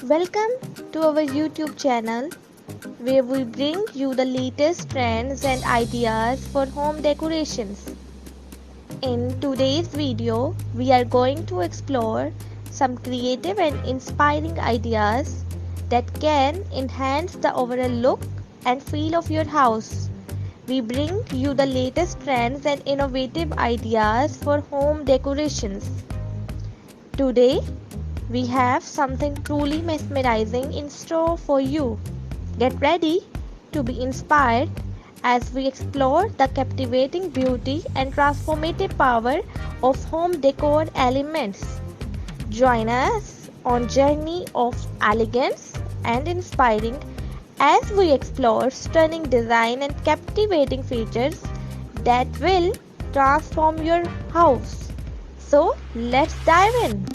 Welcome to our YouTube channel where we bring you the latest trends and ideas for home decorations. In today's video, we are going to explore some creative and inspiring ideas that can enhance the overall look and feel of your house. We bring you the latest trends and innovative ideas for home decorations. Today, we have something truly mesmerizing in store for you. Get ready to be inspired as we explore the captivating beauty and transformative power of home decor elements. Join us on a journey of elegance and inspiring as we explore stunning design and captivating features that will transform your house. So, let's dive in.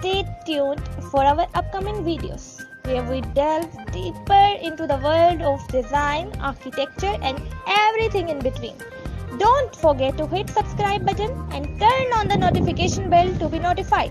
Stay tuned for our upcoming videos where we delve deeper into the world of design, architecture and everything in between. Don't forget to hit subscribe button and turn on the notification bell to be notified.